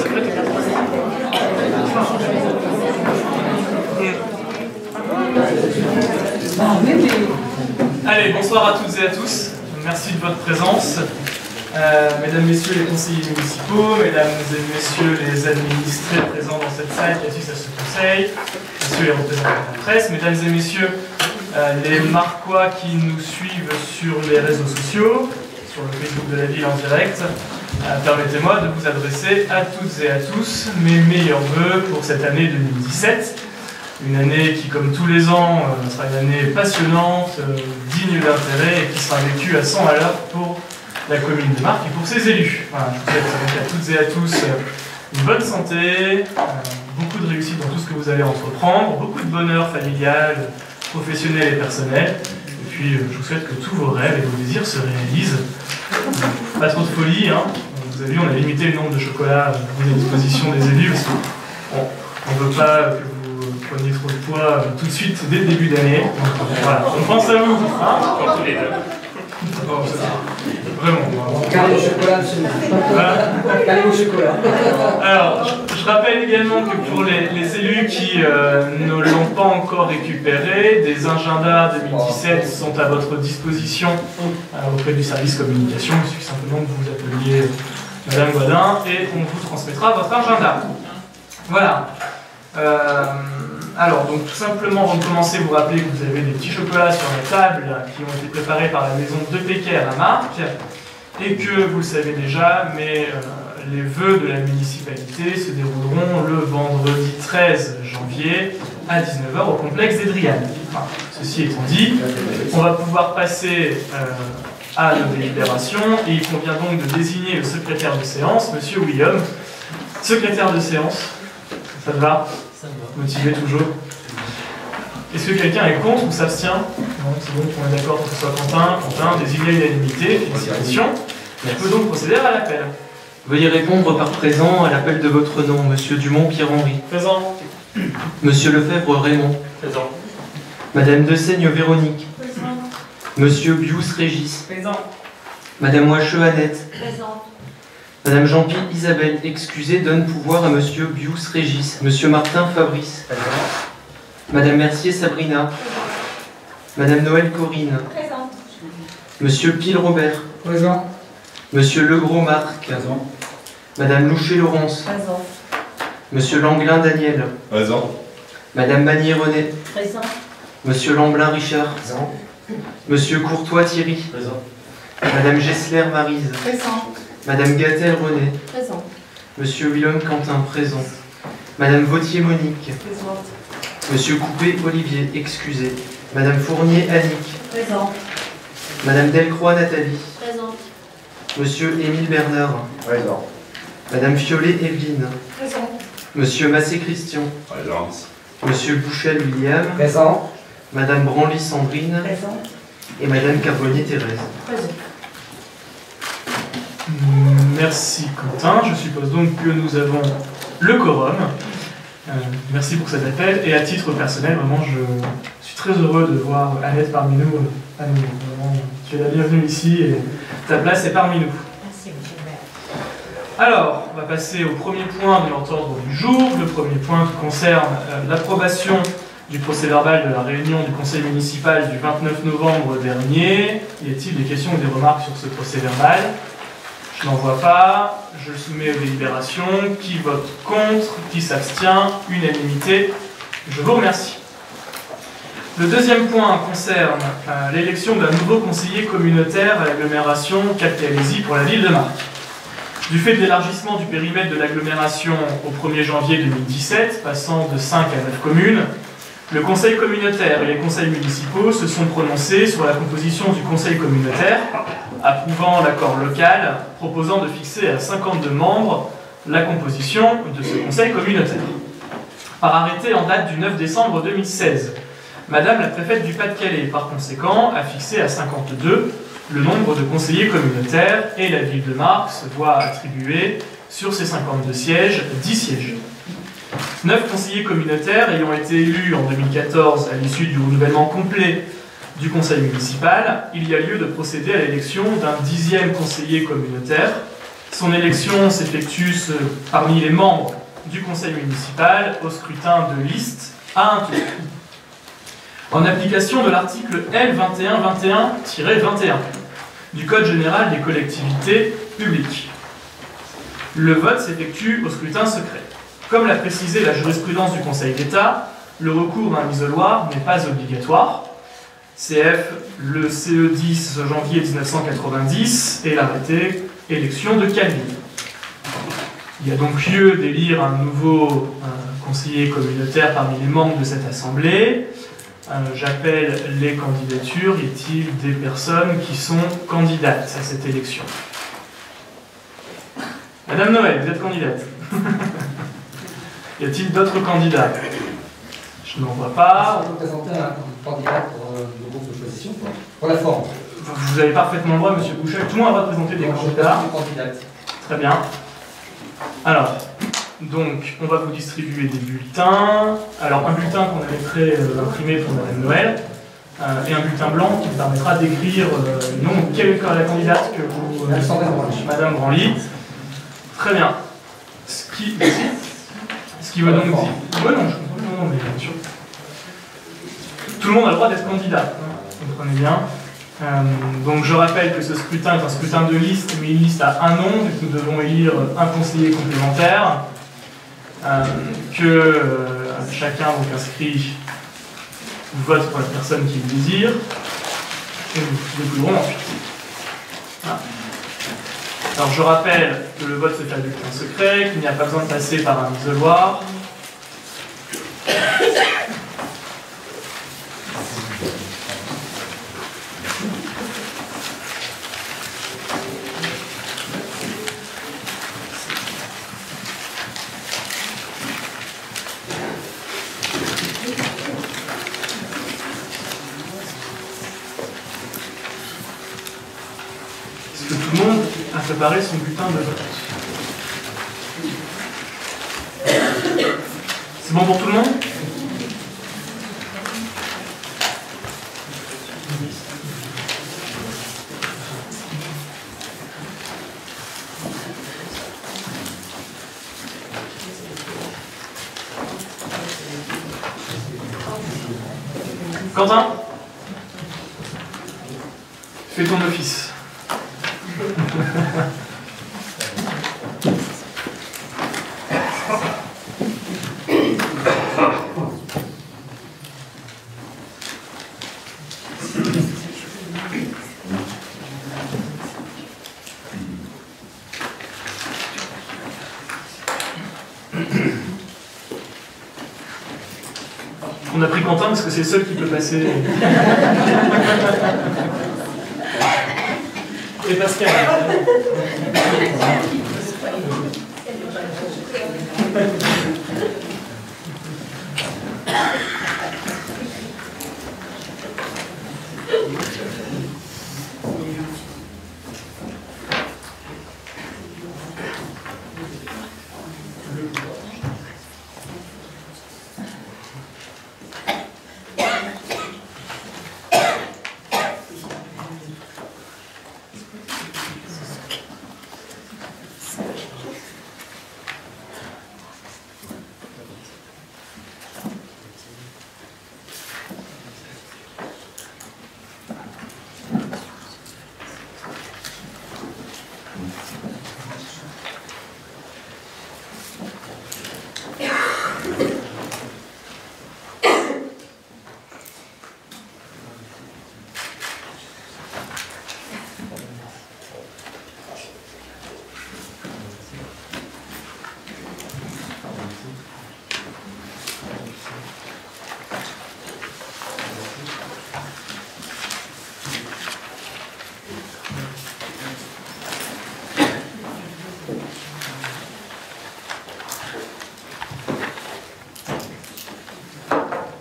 secrétaire. Allez, bonsoir à toutes et à tous. Merci de votre présence. Mesdames, Messieurs les conseillers municipaux, Mesdames et Messieurs les administrés présents dans cette salle qui assistent à ce conseil, Messieurs les représentants de la presse, Mesdames et Messieurs les Marquois qui nous suivent sur les réseaux sociaux, sur le Facebook de la ville en direct, permettez-moi de vous adresser à toutes et à tous mes meilleurs vœux pour cette année 2017. Une année qui, comme tous les ans, sera une année passionnante, digne d'intérêt et qui sera vécue à 100 à l'heure pour la commune de Marcq et pour ses élus. Voilà, je vous souhaite donc à toutes et à tous une bonne santé, beaucoup de réussite dans tout ce que vous allez entreprendre, beaucoup de bonheur familial, professionnel et personnel. Et puis, je vous souhaite que tous vos rêves et vos désirs se réalisent. Pas trop de folie, hein. Vous avez vu, on a limité le nombre de chocolats mis à disposition des élus parce qu'on ne veut pas que vous preniez trop de poids tout de suite dès le début d'année. Voilà, on pense à vous. Hein, tous les deux. Vraiment. Carré au chocolat, absolument. Voilà. Carré au chocolat. Alors, je rappelle également que pour les élus qui ne l'ont pas encore récupéré, des agendas 2017 sont à votre disposition auprès du service communication. Il suffit simplement que vous appeliez Madame Guadin et on vous transmettra votre agenda. Voilà. Alors, donc tout simplement, avant de commencer, vous rappelez que vous avez des petits chocolats sur la table qui ont été préparés par la maison de Pécaire à Marcq et que, vous le savez déjà, mais les vœux de la municipalité se dérouleront le vendredi 13 janvier à 19h au complexe des Drianes. Enfin, ceci étant dit, on va pouvoir passer à nos délibérations et il convient donc de désigner le secrétaire de séance, Monsieur William. Secrétaire de séance, ça te va? Motivé toujours. Est-ce que quelqu'un est contre ou s'abstient? Non, c'est bon, on est d'accord pour que ce soit Quentin. Quentin, désigné à l'unanimité, félicitations. On peut donc procéder à l'appel. Veuillez répondre par présent à l'appel de votre nom, Monsieur Dumont Pierre-Henri. Présent. Monsieur Lefebvre Raymond. Présent. Madame Desaigne Véronique. Présent. Monsieur Bius Régis. Présent. Madame Wacheux Annette. Présent. Madame Jean-Pi Isabelle, excusez, donne pouvoir à Monsieur Bius Régis. Monsieur Martin Fabrice. Madame Mercier Sabrina. Madame Noël Corinne. Présent. Monsieur Pile Robert. Présent. Monsieur Legros Marc. Présent. Madame Loucher Laurence. Présent. Monsieur Langlin Daniel. Présent. Madame Magnier René. Présent. Monsieur Lamblin Richard. Présent. Monsieur Courtois Thierry. Présent. Madame Gessler Maryse. Présent. Madame Gattel René. Présent. Monsieur Willem Quentin présent. Madame Vautier Monique. Présent. Monsieur Coupé Olivier, excusez. Madame Fournier Annick. Présent. Madame Delcroix Nathalie. Présent. Monsieur Émile Bernard. Présent. Madame Fiolet Evelyne. Présent. Monsieur Massé Christian. Présence. Monsieur Bouchel William. Présent. Madame Branly Sandrine. Présent. Et Madame Carbonnier Thérèse. Présent. Merci Quentin. Je suppose donc que nous avons le quorum. Merci pour cet appel. Et à titre personnel, vraiment, je suis très heureux de voir Annette parmi nous. À nouveau. Vraiment, tu es la bienvenue ici et ta place est parmi nous. Merci, monsieur le maire. Alors, on va passer au premier point de l'ordre du jour. Le premier point qui concerne l'approbation du procès-verbal de la réunion du conseil municipal du 29 novembre dernier. Y a-t-il des questions ou des remarques sur ce procès-verbal? Je n'en vois pas. Je le soumets aux délibérations. Qui vote contre? Qui s'abstient? Unanimité. Je vous remercie. Le deuxième point concerne l'élection d'un nouveau conseiller communautaire à l'agglomération Cap-Calaisis pour la ville de Marcq. Du fait de l'élargissement du périmètre de l'agglomération au 1er janvier 2017, passant de 5 à 9 communes, le conseil communautaire et les conseils municipaux se sont prononcés sur la composition du conseil communautaire, approuvant l'accord local proposant de fixer à 52 membres la composition de ce conseil communautaire. Par arrêté en date du 9 décembre 2016, Madame la préfète du Pas-de-Calais, par conséquent, a fixé à 52 le nombre de conseillers communautaires et la ville de Marcq se voit attribuer sur ces 52 sièges, 10 sièges. 9 conseillers communautaires ayant été élus en 2014 à l'issue du renouvellement complet du conseil municipal, il y a lieu de procéder à l'élection d'un 10e conseiller communautaire Son élection s'effectue parmi les membres du conseil municipal au scrutin de liste à un tour. En application de l'article L2121-21 du Code général des collectivités publiques, le vote s'effectue au scrutin secret. Comme l'a précisé la jurisprudence du Conseil d'État, le recours à un isoloir n'est pas obligatoire. CF, le CE 10 janvier 1990 et l'arrêté élection de Camille. Il y a donc lieu d'élire un nouveau conseiller communautaire parmi les membres de cette assemblée. J'appelle les candidatures. Y a-t-il des personnes qui sont candidates à cette élection? Madame Noël, vous êtes candidate. Y a-t-il d'autres candidats? Je n'en vois pas. On peut présenter un candidat pour le groupe d'opposition, pour la forme. Vous avez parfaitement le droit, monsieur Boucher. Tout le monde va présenter des candidats. Très bien. Alors, donc, on va vous distribuer des bulletins. Alors, un bulletin qu'on avait imprimé pour Madame Noël, et un bulletin blanc qui vous permettra d'écrire le nom. Quelle est la candidate que vous... Madame Branly. Très bien. Ce qui veut donc dire... Oui, non, je comprends. Non, mais bien sûr. Tout le monde a le droit d'être candidat. Vous comprenez bien. Donc je rappelle que ce scrutin est un scrutin de liste, mais une liste à un nom, et que nous devons élire un conseiller complémentaire, chacun donc inscrit vote pour la personne qu'il désire, et nous découvrons ensuite. Voilà. Alors je rappelle que le vote se fait à bulletin secret, qu'il n'y a pas besoin de passer par un isoloir. Est-ce que tout le monde a préparé son bulletin de vote? C'est bon pour tout le monde? Quentin, fais ton office. On a pris Quentin parce que c'est le seul qui peut passer. Et Pascal.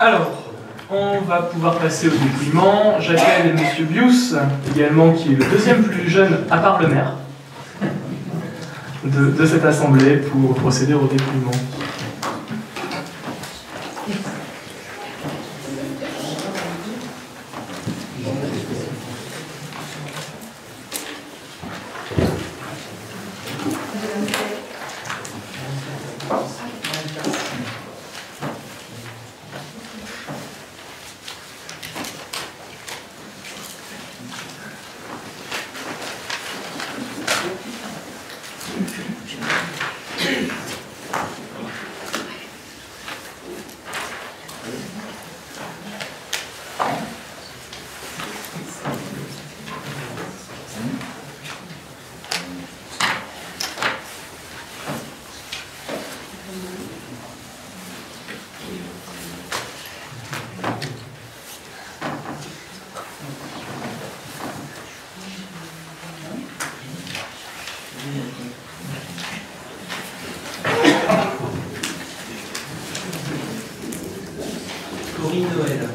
Alors, on va pouvoir passer au dépouillement. J'appelle M. Bius, également, qui est le deuxième plus jeune, à part le maire, de cette assemblée pour procéder au dépouillement. Corinne Noël.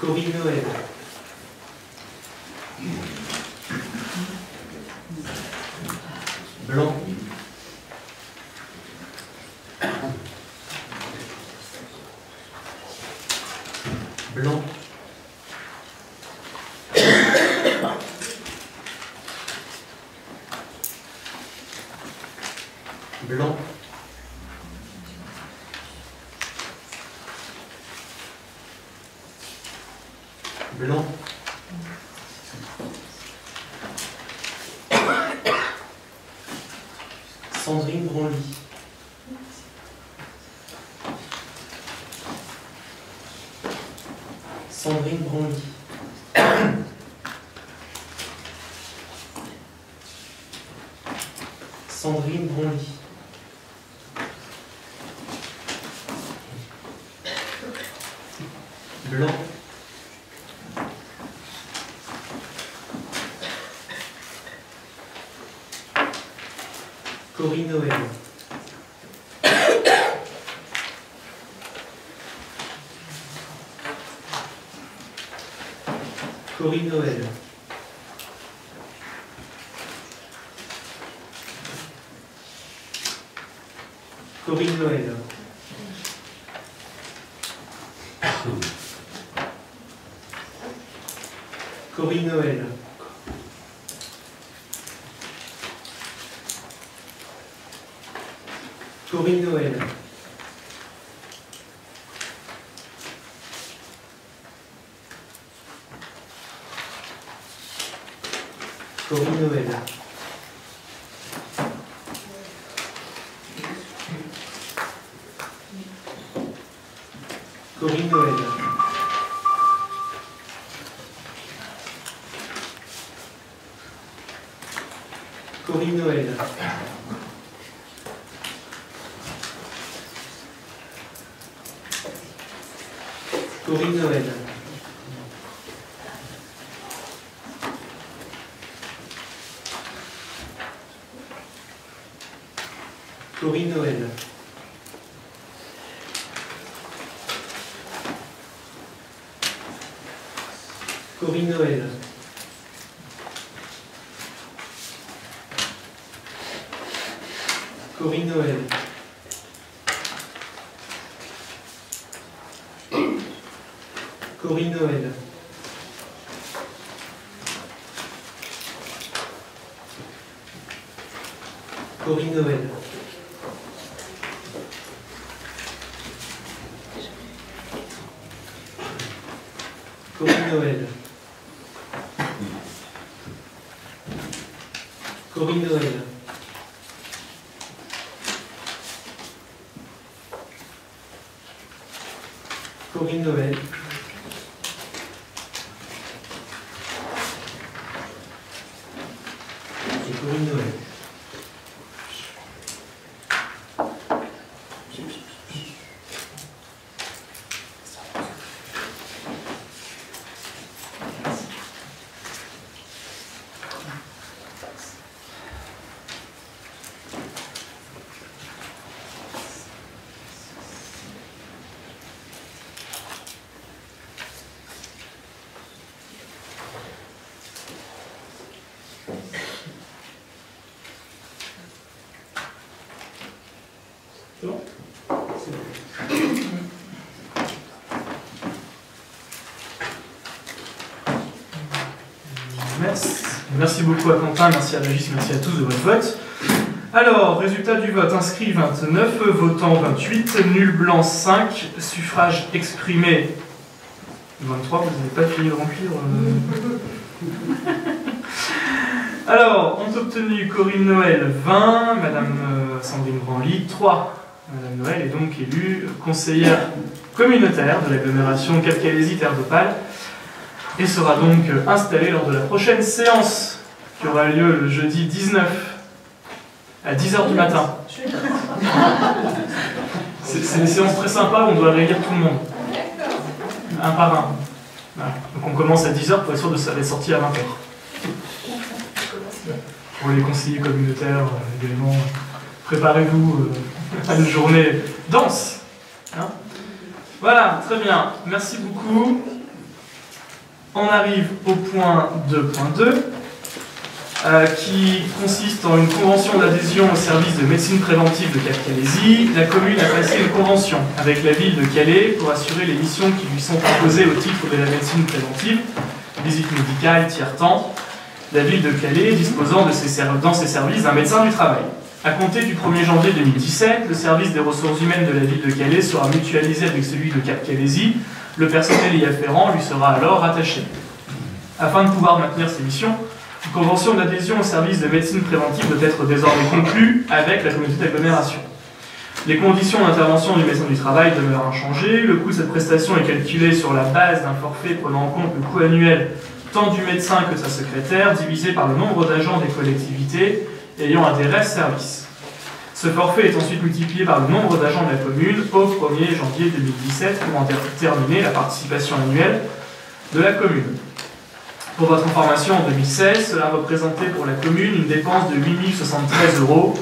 Corinne Noël. Blanc. Blanc. Blanc. Blanc. Sandrine Branly. Sandrine Branly. Sandrine Branly. Blanc. Corinne Noël. Corinne Noël. Corinne Noël. Corinne Noël. Corinne Noël. Corinne Noël. Corinne Noël. Corinne Noël. Corinne Noël. Corinne Noël. Corinne Noël. Corinne Noël. Corinne Noël. Corinne Noël. Corinne Noël. Corinne Noël. Corinne Noël. Et Corinne Noël. C'est bon ? C'est bon. Merci. Merci beaucoup à Quentin, merci à Régis, merci à tous de votre vote. Alors, résultat du vote, inscrit 29, votant 28, nul blanc 5, suffrage exprimé 23, vous n'avez pas fini de remplir. Alors, ont obtenu Corinne Noël 20, Madame Sandrine Branly 3. Madame Noël est donc élue conseillère communautaire de l'agglomération Cap-Calaisie-Terre d'Opale et sera donc installée lors de la prochaine séance qui aura lieu le jeudi 19 à 10h du matin. C'est des séances très sympas où on doit réunir tout le monde, un par un. Voilà. Donc on commence à 10h pour être sûr de ça être sorti à 20h. Pour les conseillers communautaires également, préparez-vous à une journée dense. Hein, voilà, très bien, merci beaucoup. On arrive au point 2.2, qui consiste en une convention d'adhésion au service de médecine préventive de Cap-Calaisie. La commune a passé une convention avec la ville de Calais pour assurer les missions qui lui sont proposées au titre de la médecine préventive, visite médicale, tiers-temps. La ville de Calais disposant dans ses services d'un médecin du travail. À compter du 1er janvier 2017, le service des ressources humaines de la ville de Calais sera mutualisé avec celui de Cap-Calaisie. Le personnel y afférent lui sera alors rattaché. Afin de pouvoir maintenir ses missions, une convention d'adhésion au service de médecine préventive doit être désormais conclue avec la communauté d'agglomération. Les conditions d'intervention du médecin du travail demeurent inchangées. Le coût de cette prestation est calculé sur la base d'un forfait prenant en compte le coût annuel tant du médecin que de sa secrétaire, divisé par le nombre d'agents des collectivités ayant intérêt à ce service. Ce forfait est ensuite multiplié par le nombre d'agents de la commune au 1er janvier 2017 pour en déterminer la participation annuelle de la commune. Pour votre information, en 2016, cela représentait pour la commune une dépense de 8 073 €,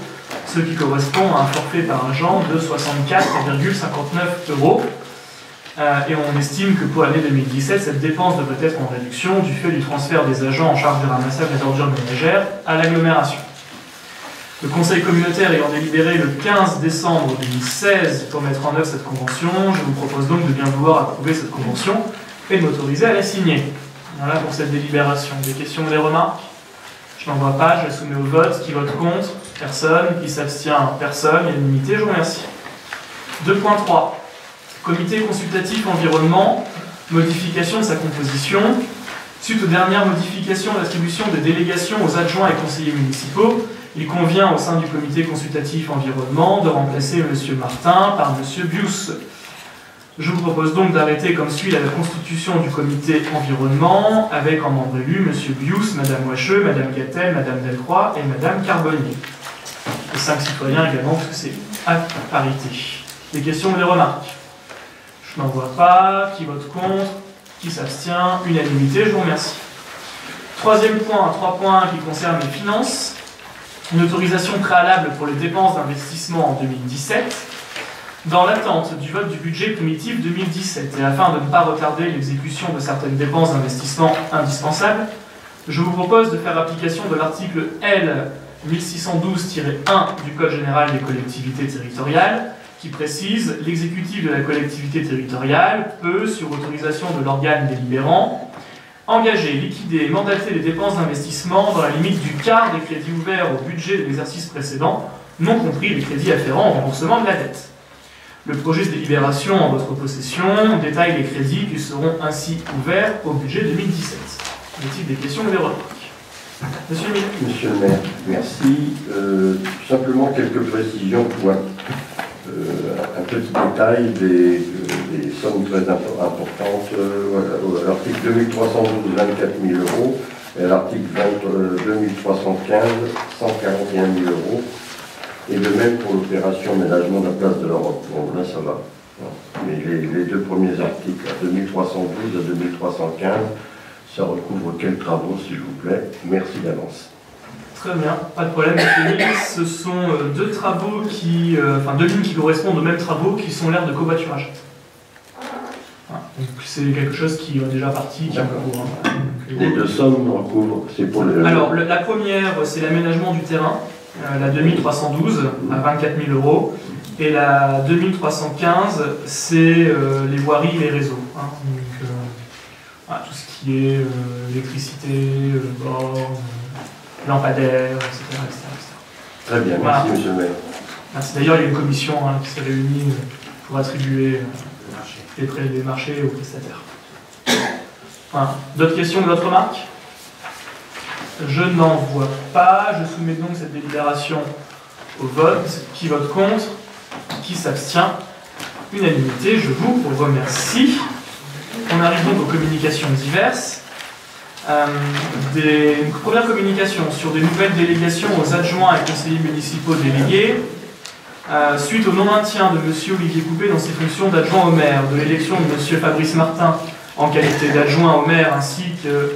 ce qui correspond à un forfait par agent de 64,59 €. Et on estime que pour l'année 2017, cette dépense devrait être en réduction du fait du transfert des agents en charge du ramassage des ordures ménagères à l'agglomération. Le conseil communautaire ayant délibéré le 15 décembre 2016 pour mettre en œuvre cette convention, je vous propose donc de bien vouloir approuver cette convention et de m'autoriser à la signer. Voilà pour cette délibération. Des questions ou des remarques? Je n'en vois pas, je la soumets au vote. Qui vote contre? Personne. Qui s'abstient? Personne. Unanimité, je vous remercie. 2.3. Comité consultatif environnement, modification de sa composition. Suite aux dernières modifications d'attribution des délégations aux adjoints et conseillers municipaux, il convient au sein du comité consultatif environnement de remplacer M. Martin par M. Bius. Je vous propose donc d'arrêter comme suit la constitution du comité environnement avec en membre élu M. Bius, Mme Wacheux, Mme Gattel, Mme Delcroix et Mme Carbonnier. Et 5 citoyens également, parce que c'est à parité. Des questions ou des remarques? Je n'en vois pas. Qui vote contre? Qui s'abstient? Unanimité, je vous remercie. Troisième point, 3 points qui concernent les finances. Une autorisation préalable pour les dépenses d'investissement en 2017. Dans l'attente du vote du budget primitif 2017 et afin de ne pas retarder l'exécution de certaines dépenses d'investissement indispensables, je vous propose de faire application de l'article L 1612-1 du Code général des collectivités territoriales qui précise « L'exécutif de la collectivité territoriale peut, sur autorisation de l'organe délibérant, engager, liquider et mandater les dépenses d'investissement dans la limite du quart des crédits ouverts au budget de l'exercice précédent, non compris les crédits afférents au remboursement de la dette. » Le projet de délibération en votre possession détaille les crédits qui seront ainsi ouverts au budget 2017. Y a-t-il des questions ou des remarques? Monsieur le maire. Monsieur le maire, merci. Simplement quelques précisions pour un petit détail des sommes très importantes. À l'article 2312, 24 000 € et à l'article 2315, 141 000 €. Et de même pour l'opération aménagement de la place de l'Europe. Bon, là, ça va. Mais les deux premiers articles, à 2312 et 2315, ça recouvre quels travaux, s'il vous plaît? Merci d'avance. Très bien, pas de problème. Ce sont deux travaux qui, deux lignes qui correspondent aux mêmes travaux qui sont l'aire de covoiturage. Voilà. Donc c'est quelque chose qui est déjà parti. Les deux sommes recouvrent, c'est pour le... Alors, la première, c'est l'aménagement du terrain. La 2312 à 24 000 €, et la 2315, c'est les voiries et les réseaux. Hein. Donc, voilà, tout ce qui est électricité, bornes, lampadaires, etc., etc. Très bien, Voilà. merci monsieur le maire. Merci. D'ailleurs, il y a une commission qui s'est réunie pour attribuer les marchés aux prestataires. Voilà. D'autres questions, d'autres remarques? Je n'en vois pas. Je soumets donc cette délibération au vote. Qui vote contre? Qui s'abstient? Unanimité, je vous remercie. On arrive donc aux communications diverses. Une première communication sur des nouvelles délégations aux adjoints et conseillers municipaux délégués. Suite au non-maintien de M. Olivier Coupé dans ses fonctions d'adjoint au maire, de l'élection de M. Fabrice Martin en qualité d'adjoint au maire, ainsi que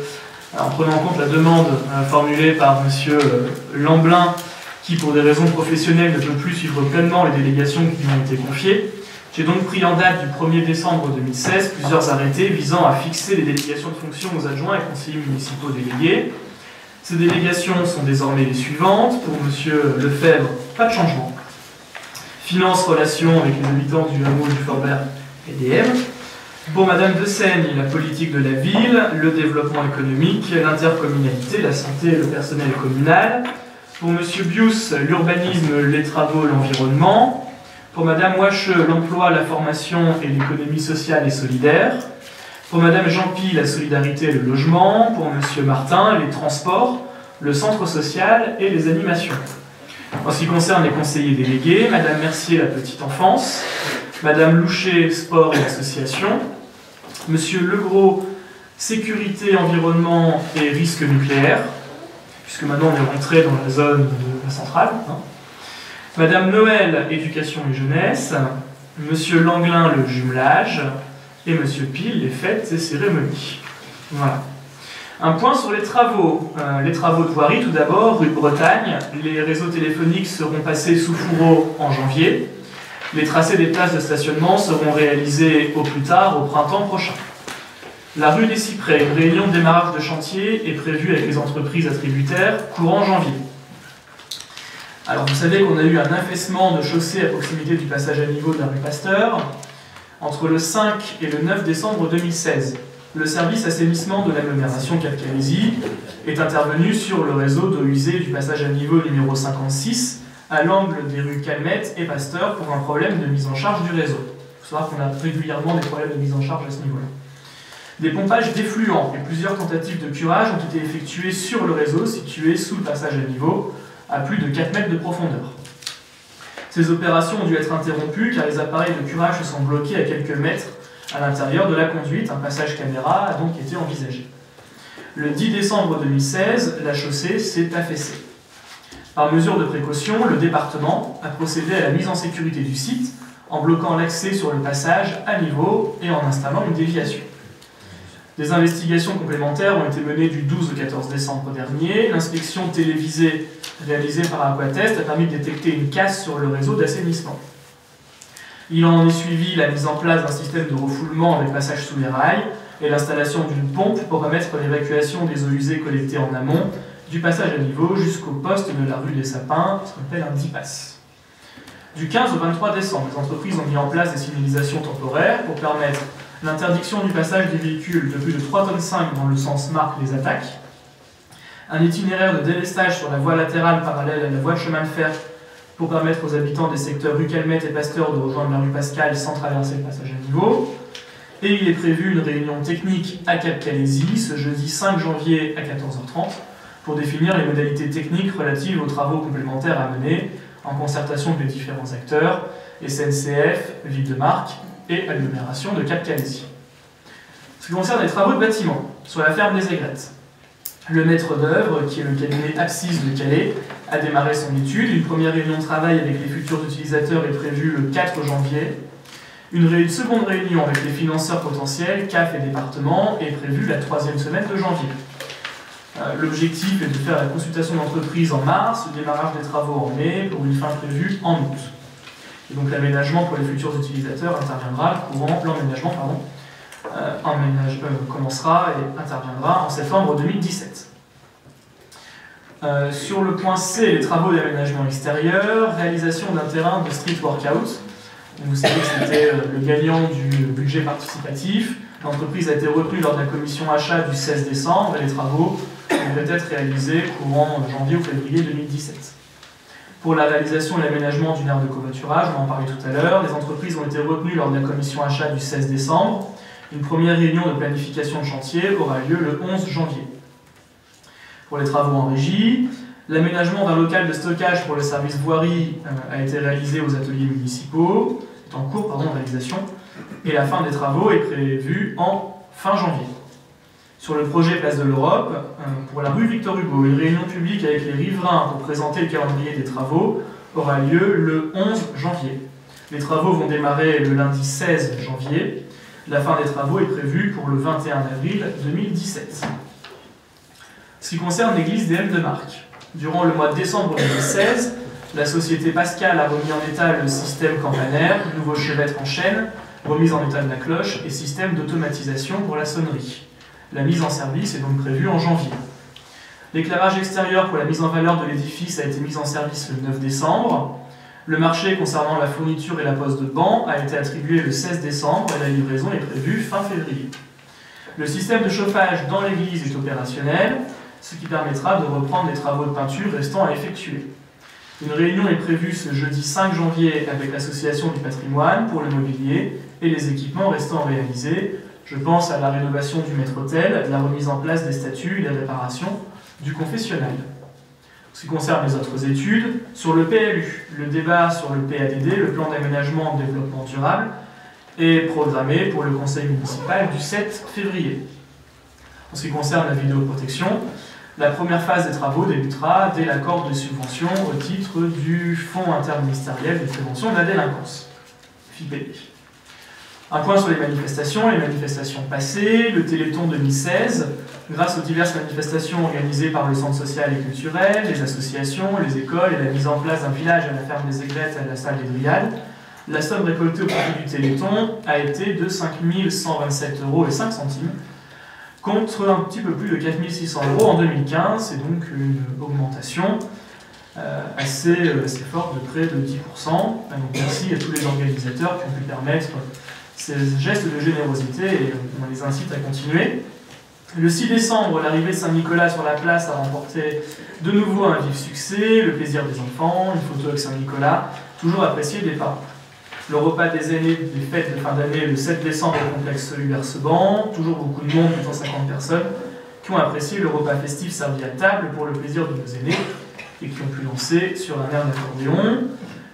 en prenant en compte la demande formulée par M. Lamblin, qui pour des raisons professionnelles ne peut plus suivre pleinement les délégations qui lui ont été confiées, j'ai donc pris en date du 1er décembre 2016 plusieurs arrêtés visant à fixer les délégations de fonctions aux adjoints et conseillers municipaux délégués. Ces délégations sont désormais les suivantes. Pour M. Lefebvre, pas de changement. Finances, relations avec les habitants du hameau du Forbert et DM. Pour Mme de Seigne, la politique de la ville, le développement économique, l'intercommunalité, la santé et le personnel communal. Pour M. Bius, l'urbanisme, les travaux, l'environnement. Pour Mme Wacheux, l'emploi, la formation et l'économie sociale et solidaire. Pour Mme Jean-Pi, la solidarité et le logement. Pour M. Martin, les transports, le centre social et les animations. En ce qui concerne les conseillers délégués, Mme Mercier, la petite enfance. Mme Loucher, sport et association. M. Legros, sécurité, environnement et risque nucléaire, puisque maintenant on est rentré dans la zone de la centrale. Madame Noël, éducation et jeunesse. Monsieur Langlin, le jumelage. Et Monsieur Pile, les fêtes et cérémonies. Voilà. Un point sur les travaux. Les travaux de voirie, tout d'abord, rue de Bretagne. Les réseaux téléphoniques seront passés sous fourreau en janvier. Les tracés des places de stationnement seront réalisés au plus tard, au printemps prochain. La rue des Cyprès, une réunion de démarrage de chantier est prévue avec les entreprises attributaires courant janvier. Alors vous savez qu'on a eu un affaissement de chaussée à proximité du passage à niveau de la rue Pasteur entre le 5 et le 9 décembre 2016. Le service assainissement de l'agglomération Cap-Calaisie est intervenu sur le réseau d'eau usée du passage à niveau numéro 56 à l'angle des rues Calmette et Pasteur pour un problème de mise en charge du réseau. Il faut savoir qu'on a régulièrement des problèmes de mise en charge à ce niveau-là. Des pompages d'effluents et plusieurs tentatives de curage ont été effectuées sur le réseau situé sous le passage à niveau, à plus de 4 mètres de profondeur. Ces opérations ont dû être interrompues car les appareils de curage se sont bloqués à quelques mètres à l'intérieur de la conduite. Un passage caméra a donc été envisagé. Le 10 décembre 2016, la chaussée s'est affaissée. Par mesure de précaution, le département a procédé à la mise en sécurité du site en bloquant l'accès sur le passage à niveau et en installant une déviation. Des investigations complémentaires ont été menées du 12 au 14 décembre dernier. L'inspection télévisée réalisée par Aquatest a permis de détecter une casse sur le réseau d'assainissement. Il en est suivi la mise en place d'un système de refoulement avec passage sous les rails et l'installation d'une pompe pour permettre l'évacuation des eaux usées collectées en amont du passage à niveau jusqu'au poste de la rue des Sapins, ce qu'on appelle un DIPAS. Du 15 au 23 décembre, les entreprises ont mis en place des signalisations temporaires pour permettre l'interdiction du passage des véhicules de plus de 3,5 tonnes dans le sens marque les attaques, un itinéraire de délestage sur la voie latérale parallèle à la voie de chemin de fer pour permettre aux habitants des secteurs rue Calmette et Pasteur de rejoindre la rue Pascal sans traverser le passage à niveau. Et il est prévu une réunion technique à Cap-Calaisie ce jeudi 5 janvier à 14h30 pour définir les modalités techniques relatives aux travaux complémentaires à mener en concertation avec les différents acteurs, SNCF, Ville de Marque et agglomération de Cap-Calaisie. Ce qui concerne les travaux de bâtiment, sur la ferme des Aigrettes, le maître d'œuvre, qui est le cabinet Apsis de Calais, a démarré son étude. Une première réunion de travail avec les futurs utilisateurs est prévue le 4 janvier. Une seconde réunion avec les financeurs potentiels, CAF et département, est prévue la 3e semaine de janvier. L'objectif est de faire la consultation d'entreprise en mars, le démarrage des travaux en mai, pour une fin prévue en août. Et donc l'aménagement pour les futurs utilisateurs interviendra, l'emménagement commencera et interviendra en septembre 2017. Sur le point C, les travaux d'aménagement extérieur, réalisation d'un terrain de street workout. Vous savez que c'était le gagnant du budget participatif. L'entreprise a été retenue lors de la commission achat du 16 décembre et les travaux devraient être réalisés courant janvier ou février 2017. Pour la réalisation et l'aménagement d'une aire de covoiturage, on en parlait tout à l'heure, les entreprises ont été retenues lors de la commission achat du 16 décembre. Une première réunion de planification de chantier aura lieu le 11 janvier. Pour les travaux en régie, l'aménagement d'un local de stockage pour le service voirie a été réalisé aux ateliers municipaux, est en cours de réalisation, et la fin des travaux est prévue en fin janvier. Sur le projet Place de l'Europe, pour la rue Victor Hugo, une réunion publique avec les riverains pour présenter le calendrier des travaux aura lieu le 11 janvier. Les travaux vont démarrer le lundi 16 janvier. La fin des travaux est prévue pour le 21 avril 2017. Ce qui concerne l'église des Helles de Marc, durant le mois de décembre 2016, la société Pascal a remis en état le système campanaire, nouveau chevêtre en chêne, remise en état de la cloche et système d'automatisation pour la sonnerie. La mise en service est donc prévue en janvier. L'éclairage extérieur pour la mise en valeur de l'édifice a été mis en service le 9 décembre. Le marché concernant la fourniture et la pose de bancs a été attribué le 16 décembre et la livraison est prévue fin février. Le système de chauffage dans l'église est opérationnel, ce qui permettra de reprendre les travaux de peinture restants à effectuer. Une réunion est prévue ce jeudi 5 janvier avec l'Association du patrimoine pour le mobilier et les équipements restants réalisés. Je pense à la rénovation du maître-autel, la remise en place des statues et les réparations du confessionnal. En ce qui concerne les autres études, sur le PLU, le débat sur le PADD, le plan d'aménagement de développement durable, est programmé pour le conseil municipal du 7 février. En ce qui concerne la vidéoprotection, la première phase des travaux débutera dès l'accord de subvention au titre du Fonds interministériel de prévention de la délinquance, FIPD. Un point sur les manifestations passées, le Téléthon 2016, grâce aux diverses manifestations organisées par le Centre social et culturel, les associations, les écoles et la mise en place d'un village à la ferme des Aigrettes et à la salle des Dryades, la somme récoltée au profit du Téléthon a été de 5 127,05 €, contre un petit peu plus de 4 600 € en 2015, c'est donc une augmentation assez forte de près de 10%. Donc merci à tous les organisateurs qui ont pu permettre ces gestes de générosité et on les incite à continuer. Le 6 décembre, l'arrivée de Saint-Nicolas sur la place a remporté de nouveau un vif succès, le plaisir des enfants, une photo avec Saint-Nicolas, toujours appréciée des parents. Le repas des aînés des fêtes de fin d'année le 7 décembre au complexe Hubert-Seban, toujours beaucoup de monde, plus de 150 personnes, qui ont apprécié le repas festif servi à table pour le plaisir de nos aînés et qui ont pu danser sur un air d'accordéon.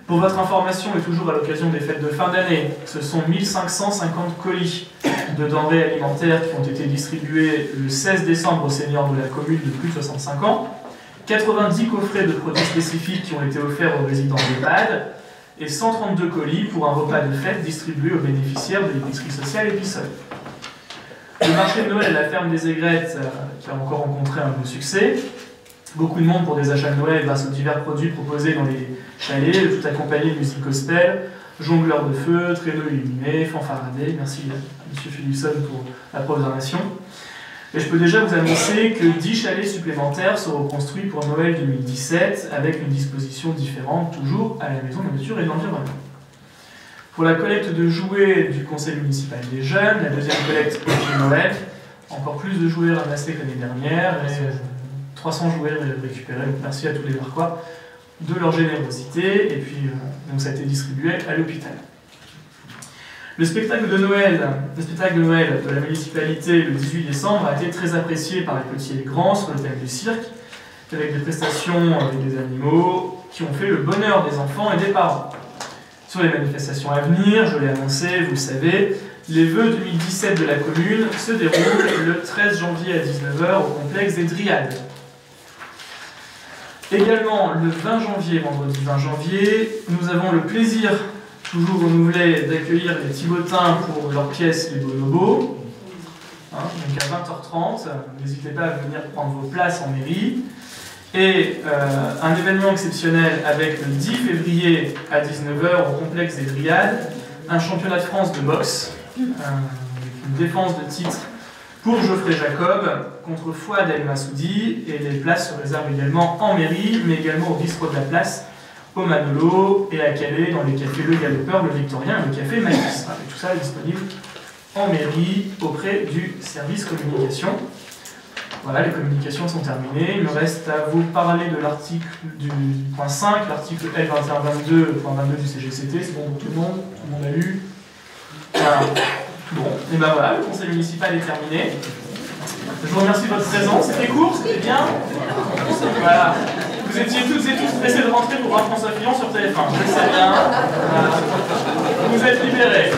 Pour votre information, et toujours à l'occasion des fêtes de fin d'année, ce sont 1550 colis de denrées alimentaires qui ont été distribués le 16 décembre aux seniors de la commune de plus de 65 ans, 90 coffrets de produits spécifiques qui ont été offerts aux résidents d'EHPAD, et 132 colis pour un repas de fête distribué aux bénéficiaires de l'épicerie sociale Épissol. Le marché de Noël à la ferme des Aigrettes qui a encore rencontré un beau succès. Beaucoup de monde pour des achats de Noël grâce aux divers produits proposés dans les chalets, tout accompagné de musique gospel, jongleurs de feu, traîneaux illuminés, fanfaradés. Merci à M. Philipson pour la programmation. Et je peux déjà vous annoncer que 10 chalets supplémentaires seront construits pour Noël 2017 avec une disposition différente, toujours à la Maison de la Nature et de l'Environnement. Pour la collecte de jouets du Conseil municipal des jeunes, la deuxième collecte de Noël, encore plus de jouets ramassés que l'année dernière et 300 jouets récupérés. Donc merci à tous les Marquois de leur générosité et puis donc ça a été distribué à l'hôpital. Le spectacle de Noël de la municipalité le 18 décembre a été très apprécié par les petits et les grands sur le thème du cirque, avec des prestations avec des animaux qui ont fait le bonheur des enfants et des parents. Sur les manifestations à venir, je l'ai annoncé, vous le savez, les vœux 2017 de la commune se déroulent le 13 janvier à 19 h au complexe des Dryades. Également, le 20 janvier, vendredi 20 janvier, nous avons le plaisir toujours renouvelé d'accueillir les Thibotins pour leur pièce Les Bonobos. Donc à 20 h 30, n'hésitez pas à venir prendre vos places en mairie. Et un événement exceptionnel avec le 10 février à 19 h au complexe des Dryades, un championnat de France de boxe, avec une défense de titre pour Geoffrey Jacob contre Fouad El Massoudi. Et les places se réservent également en mairie, mais également au bistrot de la place, au Manolo et à Calais dans les cafés Le Galopeur, le Victorien et le café Maïs. Et tout ça est disponible en mairie auprès du service communication. Voilà, les communications sont terminées. Il me reste à vous parler de l'article du point 5, l'article L2122.22 du CGCT. C'est bon pour tout le monde? Tout le monde a lu? Voilà. Bon, et ben voilà, le conseil municipal est terminé. Je vous remercie de votre présence. C'était court, c'était bien. Voilà. Vous étiez toutes et tous pressés de rentrer pour voir François Fillon sur TF1. Je sais bien. Voilà. Vous êtes libérés.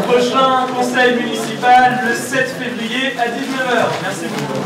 Prochain conseil municipal le 7 février à 19h. Merci beaucoup.